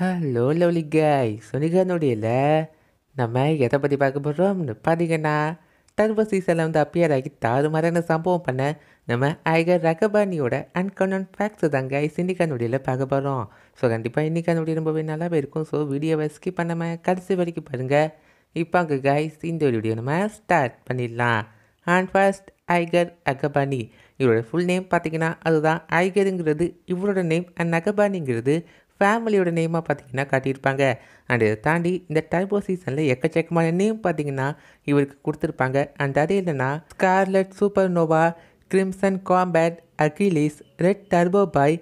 Hello lovely காய் சொனிகனுடையில நம்ம எதை பற்றி பார்க்க போகிறோம்னு பார்த்தீங்கன்னா டர்போ சீசனில் வந்து அப்பியர் ஆகி தாறுமாறான சம்பவம் பண்ண நம்ம ஐகர் ரகபானியோட அன்கனன் ஃபேக்ட்ஸ் தாங்க சிண்டிகானுடையில் பார்க்க போகிறோம். ஸோ கண்டிப்பாக இன்னைக்கானுடைய ரொம்பவே நல்லாவே இருக்கும். ஸோ வீடியோவை ஸ்கிப் பண்ணாமல் கடைசி வரைக்கும் பாருங்கள். இப்போ அங்கே கைஸ் இந்த வீடியோ நம்ம ஸ்டார்ட் பண்ணிடலாம். அண்ட் ஃபர்ஸ்ட் ஐகர் அகபானி இவரோட ஃபுல் நேம் பார்த்தீங்கன்னா அதுதான் ஐகருங்கிறது இவரோட நேம் அண்ட் அகபானிங்கிறது ஃபேமிலியோட நேமாக பார்த்தீங்கன்னா காட்டியிருப்பாங்க. அண்ட் இதை தாண்டி இந்த டர்போ சீசனில் எக்கச்சக்கமான நேம் பார்த்தீங்கன்னா இவருக்கு கொடுத்துருப்பாங்க. அண்ட் அது என்னென்னா scarlet supernova, crimson combat, Achilles, red turbo boy,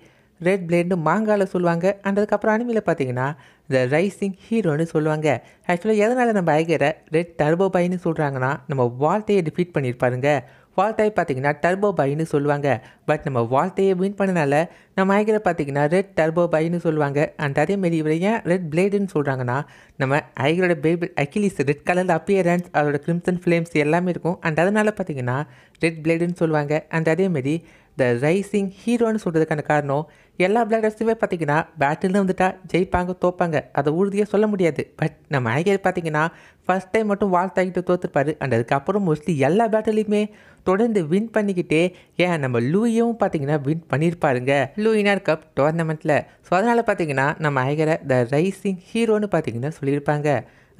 red பிளேட்னு மாங்காவில் சொல்லுவாங்க. அண்ட் அதுக்கப்புறம் அனிமையில் பார்த்தீங்கன்னா த ரைசிங் ஹீரோன்னு சொல்லுவாங்க. ஆக்சுவலாக எதனால் நம்ம ஐகரை ரெட் டர்போ பாய்னு சொல்கிறாங்கன்னா நம்ம வால்ட்டையை டிஃபீட் பண்ணியிருப்பாருங்க. வால்ட்டையை பார்த்தீங்கன்னா டர்போ பாய்னு சொல்லுவாங்க. பட் நம்ம வால்ட்டையை வின் பண்ணனால நம்ம ஐகரை பார்த்தீங்கன்னா ரெட் டர்போ பாய்னு சொல்லுவாங்க. அண்ட் அதேமாரி இவரை ஏன் ரெட் பிளேடுன்னு சொல்கிறாங்கன்னா நம்ம ஐகரோட பேபி அகிலிஸ் ரெட் கலரில் அப்பியரன்ஸ் அதோட கிரிம்சன் ஃப்ளேம்ஸ் எல்லாமே இருக்கும். அண்ட் அதனால் பார்த்தீங்கன்னா ரெட் பிளேடுன்னு சொல்லுவாங்க. அண்ட் அதேமாரி த ரைசிங் ஹீரோன்னு சொல்கிறதுக்கான காரணம் எல்லா பிளேடர்ஸுமே பார்த்தீங்கன்னா பேட்டில்னு வந்துட்டால் ஜெயிப்பாங்க தோப்பாங்க அதை உறுதியாக சொல்ல முடியாது. பட் நம்ம ஐகர் பார்த்தீங்கன்னா ஃபஸ்ட் டைம் மட்டும் வால்ட் தோற்றுப்பார். அண்ட் அதுக்கப்புறம் மோஸ்ட்லி எல்லா பேட்டிலையுமே தொடர்ந்து வின் பண்ணிக்கிட்டே ஏன் நம்ம லூயும் பார்த்தீங்கன்னா வின் பண்ணியிருப்பாருங்க லூயினார் கப் டோர்னமெண்ட்டில். ஸோ அதனால் பார்த்தீங்கன்னா நம்ம ஐகரை த ரைசிங் ஹீரோன்னு பார்த்தீங்கன்னா சொல்லியிருப்பாங்க.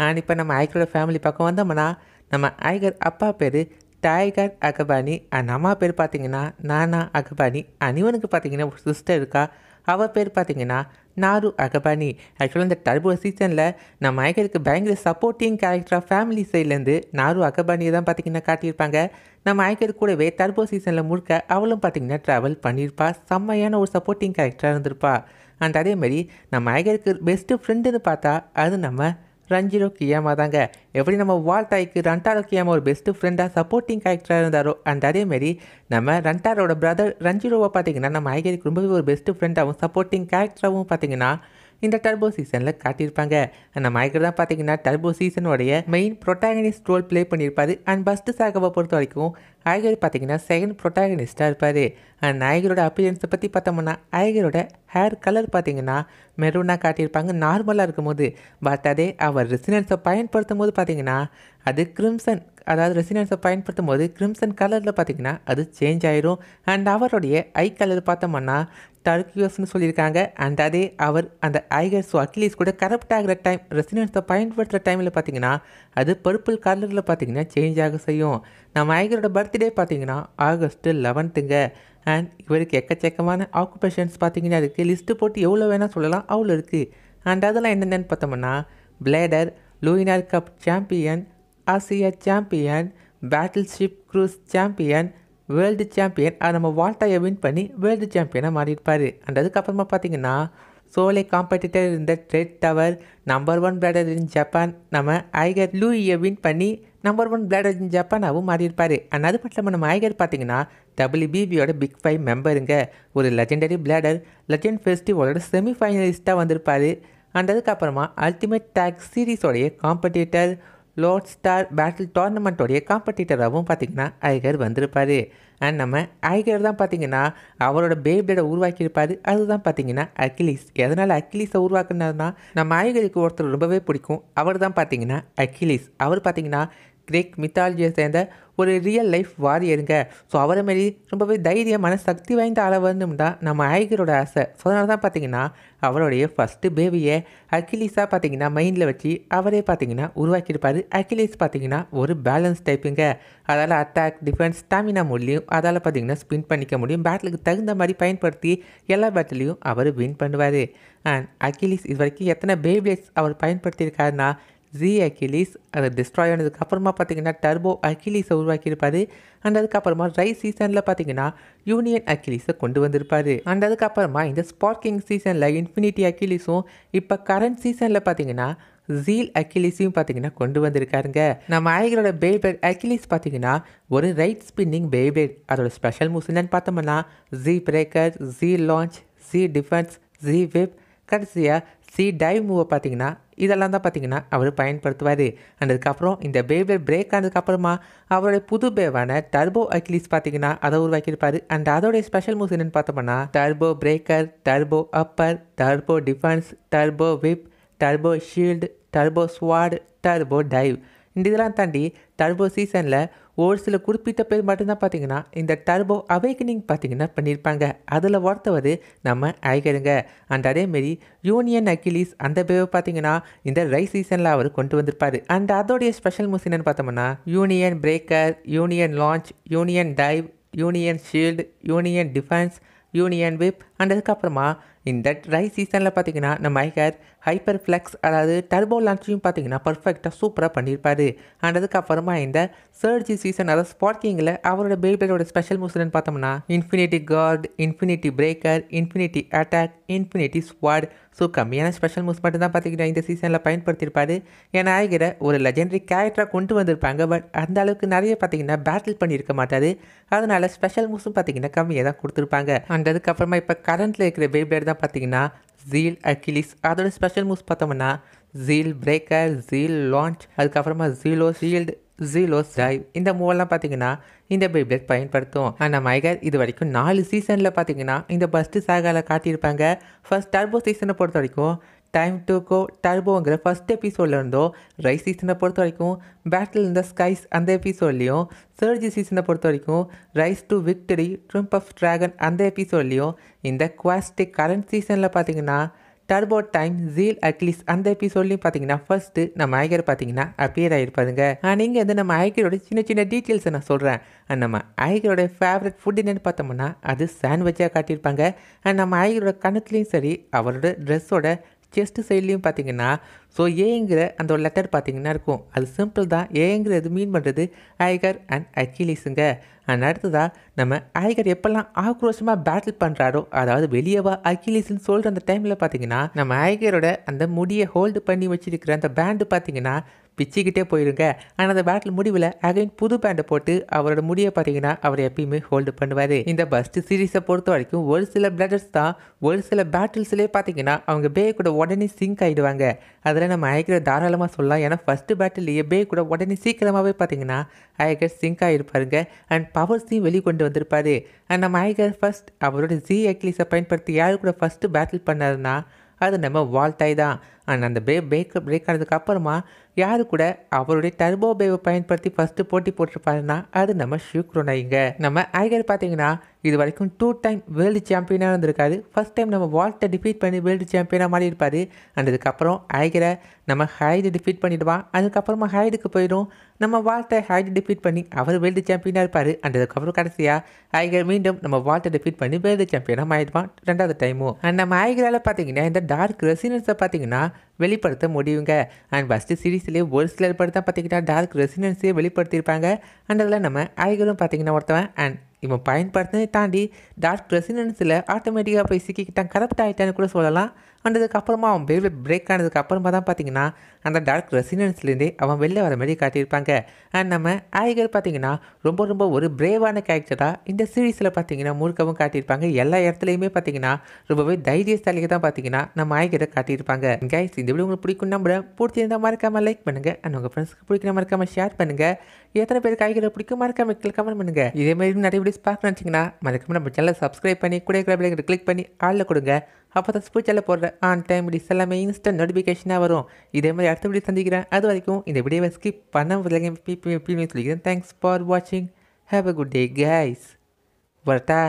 அண்ட் இப்போ நம்ம ஐகரோட ஃபேமிலி பக்கம் வந்தோம்னா நம்ம ஐகர் அப்பா பேர் டைகர் அகபானி அண்ட் அம்மா பேர் பார்த்தீங்கன்னா நானா அகபானி. அண்ட் இவனுக்கு பார்த்தீங்கன்னா ஒரு சிஸ்டர் இருக்கா, அவள் பேர் பார்த்தீங்கன்னா நாரு அகபானி. ஆக்சுவலாக இந்த டர்போ சீசனில் நம்ம ஐகருக்கு பயங்கர சப்போர்ட்டிங் கேரக்டராக ஃபேமிலி சைட்லேருந்து நாரு அகபானியை தான் பார்த்தீங்கன்னா காட்டியிருப்பாங்க. நம்ம ஐகர் கூடவே டர்போ சீசனில் முழுக்க அவளும் பார்த்தீங்கன்னா ட்ராவல் பண்ணியிருப்பா. செம்மையான ஒரு சப்போர்ட்டிங் கேரக்டராக இருந்திருப்பா. அண்ட் அதேமாதிரி நம்ம ஐகருக்கு பெஸ்ட்டு ஃப்ரெண்டுன்னு பார்த்தா அது நம்ம ரஞ்சிரோ கியாமா தாங்க. எப்படி நம்ம வால்டாய்க்கு ரண்டாரோ கியாமா ஒரு பெஸ்ட்டு ஃப்ரெண்டாக சப்போர்ட்டிங் கேரக்டராக இருந்தாரோ அண்ட் அதேமாரி நம்ம ரண்டாரோட பிரதர் ரஞ்சிரோவை பார்த்தீங்கன்னா நம்ம ஐகருக்கு ரொம்பவே ஒரு பெஸ்ட்டு ஃப்ரெண்டாகவும் சப்போர்ட்டிங் கேரக்டராகவும் பார்த்தீங்கன்னா இந்த டர்போ சீசனில் காட்டியிருப்பாங்க. நம்ம ஐகர் தான் பார்த்தீங்கன்னா டர்போ சீசனோடைய மெயின் ப்ரொட்டாகனிஸ்ட் ரோல் ப்ளே பண்ணியிருப்பார். அண்ட் பஸ்ட்டு சாகவை பொறுத்த வரைக்கும் ஐகர் பார்த்தீங்கன்னா செகண்ட் ப்ரொட்டாகனிஸ்ட்டாக இருப்பார். அண்ட் ஐகரோட அப்பியரன்ஸை பற்றி பார்த்தோம்னா ஐகரோட ஹேர் கலர் பார்த்தீங்கன்னா மெரூனாக காட்டியிருப்பாங்க நார்மலாக இருக்கும்போது. பட் அதே அவர் ரெசினன்ஸை பயன்படுத்தும் போது பார்த்தீங்கன்னா அது கிரிம்சன், அதாவது ரெசினன்ஸை பயன்படுத்தும் போது கிரிம்சன் கலரில் பார்த்தீங்கன்னா அது சேஞ்ச் ஆயிரும். அண்ட் அவருடைய ஐ கலர் பார்த்தோம்னா டர்கியோஸ்னு சொல்லியிருக்காங்க. அண்ட் அதே அவர் அந்த ஐகர் அகிலிஸ் கூட கரப்ட் ஆகிற டைம் ரெசினன்ஸை பயன்படுத்துகிற டைமில் பார்த்தீங்கன்னா அது பர்பிள் கலரில் பார்த்தீங்கன்னா சேஞ்ச் ஆக செய்யும். நம்ம ஐகரோட பர்த்டே பார்த்தீங்கன்னா ஆகஸ்ட் 11ங்க. அண்ட் இவருக்கு எக்கச்சக்கமான ஆக்குபேஷன்ஸ் பார்த்தீங்கன்னா இருக்குது. லிஸ்ட்டு போட்டு எவ்வளோ வேணால் சொல்லலாம் அவ்வளோ இருக்குது. அண்ட் அதெல்லாம் என்னென்னு பார்த்தோம்னா பிளேடர், லூயினார் cup champion, Asia champion, battleship cruise champion, world champion. அது நம்ம வால்டாயை வின் பண்ணி வேர்ல்டு சாம்பியனாக மாறியிருப்பார். அண்ட் அதுக்கப்புறமா பார்த்தீங்கன்னா சோலே காம்படிட்டர் இருந்த dread tower, number 1 blader in Japan நம்ம ஐகர் லூயை வின் பண்ணி நம்பர் 1 பிளேடர் இன் ஜப்பானாகவும் மாறியிருப்பார். அண்ட் அது மட்டும் இல்லாமல் நம்ம ஐகர் பார்த்தீங்கன்னா WBBயோட பிக் 5 மெம்பருங்க. ஒரு லெஜெண்டரி பிளேடர் லெஜெண்ட் ஃபெஸ்டிவலோட செமிஃபைனலிஸ்ட்டாக வந்திருப்பார். அண்ட் அதுக்கப்புறமா அல்டிமேட் டேக் சீரீஸோடைய காம்படிட்டர், லோட் ஸ்டார் பேட்டில் டோர்னமெண்ட்டோடைய காம்படிட்டராகவும் பார்த்தீங்கன்னா ஐகர் வந்திருப்பார். அண்ட் நம்ம ஐகர் தான் பார்த்தீங்கன்னா அவரோட பேபிளேடை உருவாக்கியிருப்பார். அதுதான் பார்த்தீங்கன்னா அகிலிஸ். எதனால் அகிலிஸை உருவாக்குனாருன்னா நம்ம ஐகருக்கு ஒருத்தர் ரொம்பவே பிடிக்கும், அவர் தான் பார்த்தீங்கன்னா அகிலிஸ். அவர் பார்த்தீங்கன்னா கிரேக் மித்தாலஜியை சேர்ந்த ஒரு ரியல் லைஃப் வாரியருங்க. ஸோ அவரை மாரி ரொம்பவே தைரியமான சக்தி வாய்ந்த அளவுன்னு தான் நம்ம ஐகரோட ஆசை. ஸோ அதனால தான் பார்த்தீங்கன்னா அவருடைய ஃபஸ்ட்டு பேபியை அகிலிஸாக பார்த்தீங்கன்னா மைண்டில் வச்சு அவரே பார்த்தீங்கன்னா உருவாக்கியிருப்பார். அகிலிஸ் பார்த்தீங்கன்னா ஒரு பேலன்ஸ் டைப்புங்க. அதால் அட்டாக், டிஃபென்ஸ், ஸ்டாமினா மூலியம் அதால் பார்த்தீங்கன்னா ஸ்பின் பண்ணிக்க முடியும். பேட்டிலுக்கு தகுந்த மாதிரி பயன்படுத்தி எல்லா பேட்டிலையும் அவர் வின் பண்ணுவார். அண்ட் அகிலிஸ் இது வரைக்கும் எத்தனை பேபிளேட்ஸ் அவர் பயன்படுத்தியிருக்காருன்னா ஜி அகிலிஸ், அதை டிஸ்ட்ராய் ஆனதுக்கு அப்புறமா பார்த்தீங்கன்னா டர்போ அகிலிஸை உருவாக்கியிருப்பார். அண்ட் அதுக்கப்புறமா ரைஸ் சீசனில் பார்த்தீங்கன்னா யூனியன் அகிலிஸை கொண்டு வந்திருப்பார். அண்ட் அதுக்கப்புறமா இந்த ஸ்பார்க்கிங் சீசனில் இன்ஃபினிட்டி அகிலிஸும் இப்போ கரண்ட் சீசனில் பார்த்தீங்கன்னா ஜீல் அகிலிஸையும் பார்த்தீங்கன்னா கொண்டு வந்திருக்காருங்க. நம்ம ஐகரோட பேபிளேட் அகிலிஸ் பார்த்தீங்கன்னா ஒரு ரைட் ஸ்பின்னிங் பேபிளேட். அதோட ஸ்பெஷல் மூவ்ஸ் என்னன்னு பார்த்தோம்னா G breaker, G launch, G defence, G web, கடைசியாக சி டைவ் மூவை பார்த்தீங்கன்னா இதெல்லாம் தான் பார்த்தீங்கன்னா அவர் பயன்படுத்துவார். அதுக்கப்புறம் இந்த பேப்ளேட் பிரேக் ஆனதுக்கப்புறமா அவருடைய புது பேவான டர்போ அக்கிலிஸ் பார்த்தீங்கன்னா அதை உருவாக்கியிருப்பார். அண்ட் அதோடைய ஸ்பெஷல் மூவ்ஸ் என்னென்னு பார்த்தோம்னா turbo breaker, turbo upper, turbo defence, turbo whip, turbo shield, turbo swat, turbo dive. இந்த இதெல்லாம் தாண்டி டர்போ சீசனில் ஒரு சில குறிப்பிட்ட பேர் மட்டும்தான் பார்த்தீங்கன்னா இந்த டர்போ அவேக்கனிங் பார்த்தீங்கன்னா பண்ணியிருப்பாங்க. அதில் ஒருத்தவர் நம்ம ஐகருங்க. அண்ட் அதேமாரி யூனியன் அக்கிலிஸ் அந்த பேவை பார்த்தீங்கன்னா இந்த ரைஸ் சீசனில் அவர் கொண்டு வந்திருப்பார். அண்ட் அதோடைய ஸ்பெஷல் மூவ்ஸ் என்னென்னு பார்த்தோம்னா union breaker, union launch, union dive, union shield, union defence, union whip. And அதுக்கப்புறமா இந்த ரைஸ் சீசனில் பார்த்தீங்கன்னா நம்ம ஐகர் ஹைப்பர் ஃப்ளெக்ஸ் அதாவது டர்போ லான்ச்சையும் பார்த்தீங்கன்னா பர்ஃபெக்டாக சூப்பராக பண்ணியிருப்பார். அண்ட் அதுக்கப்புறமா இந்த சர்ஜி சீசன் அதாவது ஸ்பார்க்கிங்கில் அவரோட பேபிளோட ஸ்பெஷல் மூவ்ஸ்ன்னு பார்த்தோம்னா infinity guard, infinity breaker, infinity attack, infinity swat. So கம்மியான ஸ்பெஷல் மூவ்ஸ் மட்டும்தான் பார்த்தீங்கன்னா இந்த சீசனில் பயன்படுத்தியிருப்பார். ஏன்னா ஐகரை ஒரு லெஜெண்டரி கேரக்டராக கொண்டு வந்திருப்பாங்க. பட் அந்த அளவுக்கு நிறைய பார்த்தீங்கன்னா பேட்டில் பண்ணியிருக்க மாட்டார். அதனால ஸ்பெஷல் மூவ்ஸும் பார்த்தீங்கன்னா கம்மியாக தான் கொடுத்துருப்பாங்க. அண்ட் அதுக்கப்புறமா இப்போ கரண்ட்டில் இருக்கிற பேபிளேட் தான் பார்த்தீங்கன்னா ஜீல் அக்கிலிஸ். அதோட ஸ்பெஷல் மூவ்ஸ் பார்த்தோம்னா ஜீல் பிரேக்கர், ஜீல் லான்ச், அதுக்கப்புறமா ஜீலோ ஷீல்டு, ஜீலோ டைவ். இந்த மூவெல்லாம் பார்த்தீங்கன்னா இந்த பேப்ளேட் பயன்படுத்தும். ஆனால் ஐகர் இது வரைக்கும் 4 சீசனில் பார்த்தீங்கன்னா இந்த ஃபஸ்ட்டு சாகாவில் காட்டியிருப்பாங்க. ஃபர்ஸ்ட் டர்போ சீசனை பொறுத்த வரைக்கும் டைம் டு கோ டர்போங்கிற ஃபர்ஸ்ட் எபிசோடில் இருந்தோம். ரைஸ் சீசனை பொறுத்த வரைக்கும் பேட்டில் இன் த ஸ்கைஸ் அந்த எபிசோட்லேயும், சர்ஜி சீசனை பொறுத்த வரைக்கும் rise to victory triumph of dragon அந்த எபிசோட்லேயும், இந்த குவாஸ்டிக் கரண்ட் சீசனில் பார்த்தீங்கன்னா டர்போ டைம் ஜீல் அக்கிலிஸ் அந்த எபிசோட்லையும் பார்த்தீங்கன்னா ஃபர்ஸ்ட்டு நம்ம ஐகர் பார்த்தீங்கன்னா அப்பியர் ஆகிருப்பாருங்க. நீங்கள் வந்து நம்ம ஐகரோட சின்ன சின்ன டீட்டெயில்ஸை நான் சொல்கிறேன். அண்ட் நம்ம ஐகரோட ஃபேவரட் ஃபுட் என்னென்னு பார்த்தோம்னா அது சாண்ட்விச்சாக காட்டியிருப்பாங்க. அண்ட் நம்ம ஐகரோட கணத்துலேயும் சரி அவரோட ட்ரெஸ்ஸோட செஸ்ட் சைட்லேயும் பார்த்தீங்கன்னா ஸோ ஏங்கிற அந்த ஒரு லெட்டர் பார்த்தீங்கன்னா இருக்கும். அது சிம்பிள் தான். ஏங்கிறது மீன் பண்ணுறது ஐகர் அண்ட் அக்கிலிஸுங்க. அண்ட் அடுத்ததாக நம்ம ஐகர் எப்போல்லாம் ஆக்ரோஷமாக பேட்டில் பண்ணுறாரோ அதாவது வெளியவா அக்கிலிஸ்ன்னு சொல்கிற அந்த டைமில் பார்த்தீங்கன்னா நம்ம ஐகரோட அந்த முடியை ஹோல்டு பண்ணி வச்சிருக்கிற அந்த பேண்டு பார்த்தீங்கன்னா பிச்சுக்கிட்டே போயிருங்க. ஆனால் அந்த பேட்டில் முடிவில் அகைன் புது பேண்டை போட்டு அவரோட முடியை பார்த்தீங்கன்னா அவர் எப்பயுமே ஹோல்டு பண்ணுவார். இந்த ஃபஸ்ட்டு சீரீஸை பொறுத்த வரைக்கும் ஒரு சில பிளடர்ஸ் தான் ஒரு சில பேட்டில்ஸ்லேயே பார்த்தீங்கன்னா அவங்க பே கூட உடனே சிங்க் ஆகிடுவாங்க. அதில் நம்ம ஐகரை தாராளமாக சொல்லலாம். ஏன்னா ஃபஸ்ட்டு பேட்டிலேயே பே கூட உடனே சீக்கிரமாகவே பார்த்தீங்கன்னா ஐகர் சிங்க் ஆகிருப்பாருங்க. அண்ட் பவர்ஸையும் வெளிக்கொண்டு வந்திருப்பாரு. அண்ட் நம்ம ஐகர் ஃபர்ஸ்ட் அவரோட ஜி அக்கிலிஸை பயன்படுத்தி யாரு கூட ஃபஸ்ட்டு பேட்டில் பண்ணாருன்னா அது நம்ம வால்டாய் தான். அண்ட் அந்த பிரேக் ஆனதுக்கு அப்புறமா யாரு கூட அவருடைய டர்போ பேவை பயன்படுத்தி ஃபஸ்ட்டு போட்டி போட்டிருப்பாருன்னா அது நம்ம ஷூக்ரோனாயிங்க. நம்ம ஐகர் பார்த்தீங்கன்னா இது வரைக்கும் 2 டைம் வேர்ல்டு சாம்பியனாக இருந்திருக்காரு. ஃபர்ஸ்ட் டைம் நம்ம வால்ட்டை டிஃபீட் பண்ணி வேர்ல்டு சாம்பியனாக மாறி இருப்பார். அண்ட் அதுக்கப்புறம் ஐகரை நம்ம ஹைடு டிஃபீட் பண்ணிவிடுவான். அதுக்கப்புறமா ஹைடுக்கு போயிடும். நம்ம வால்ட்டை ஹைடு டிஃபீட் பண்ணி அவர் வேர்ல்டு சாம்பியனாக இருப்பார். அண்ட் அதுக்கப்புறம் கடைசியாக ஐகர் மீண்டும் நம்ம வால்ட்டை டிஃபீட் பண்ணி வேர்ல்டு சாம்பியனாக மாறிடுவான் 2வது டைமும். அண்ட் நம்ம ஐகரால் பார்த்தீங்கன்னா இந்த டார்க் ரெசினன்ஸை பார்த்தீங்கன்னா வெளிப்படுத்த முடியுங்க. அண்ட் ஃபஸ்ட்டு சீரீஸ்லேயே ஒரு சிலர் படம் தான் பார்த்தீங்கன்னா டார்க் ரெசினன்ஸே வெளிப்படுத்தியிருப்பாங்க. அண்ட் அதில் நம்ம ஐகரும் பார்த்தீங்கன்னா ஒருத்தவன். அண்ட் இவன் பயன்படுத்தினதை தாண்டி டார்க் ரெசினன்ஸில் ஆட்டோமேட்டிக்காக போய் சிக்கிக்கிட்டான், கரப்ட் ஆகிட்டான்னு கூட சொல்லலாம். அண்ட் அதுக்கப்புறமா அவன் பிரேக் ஆனதுக்கு அப்புறமா தான் பார்த்தீங்கன்னா அந்த டார்க் ரெசினன்ஸ்லேருந்தே அவன் வெளில வர மாதிரி காட்டியிருப்பாங்க. அண்ட் நம்ம ஐகர் பார்த்தீங்கன்னா ரொம்ப ரொம்ப ஒரு பிரேவான கேரக்டராக இந்த சீரீஸில் பார்த்தீங்கன்னா முழுக்கவும் காட்டியிருப்பாங்க. எல்லா இடத்துலையுமே பார்த்தீங்கன்னா ரொம்பவே தைரியசாலியாக தான் பார்த்தீங்கன்னா நம்ம ஐகரை காட்டியிருப்பாங்க. கைஸ் இந்த வீடியோ உங்களுக்கு பிடிக்கும் நம்புறேன். பிடிச்சிருந்தால் மறக்காமல் லைக் பண்ணுங்கள். அண்ட் உங்கள் ஃப்ரெண்ட்ஸ்க்கு பிடிக்கிற மறக்காமல் ஷேர் பண்ணுங்கள். எத்தனை பேருக்கு ஐகரை பிடிக்கும் மறக்காமல் கமெண்ட் பண்ணுங்கள். இதே மாதிரி நிறைய வீடியோஸ் பார்க்கணும்னு வச்சிங்கன்னா மறக்காம நம்ம சேனலை சப்ஸ்கிரைப் பண்ணி கூட இருக்கிற பிள்ளைங்க கிளிக் பண்ணி ஆளில் கொடுங்க. அப்போ தான் ஸ்பூச்சலில் போடுற ஆன் டைம் வீடியோஸ் எல்லாமே இன்ஸ்டன்ட் நோட்டிஃபிகேஷனாக வரும். இதே மாதிரி அடுத்த வீடியோ சந்திக்கிறேன். அது வரைக்கும் இந்த வீடியோவை ஸ்கிப் பண்ண சொல்லிக்கிறேன். தேங்க்ஸ் ஃபார் வாட்சிங். Have a good day guys. வரட்டா.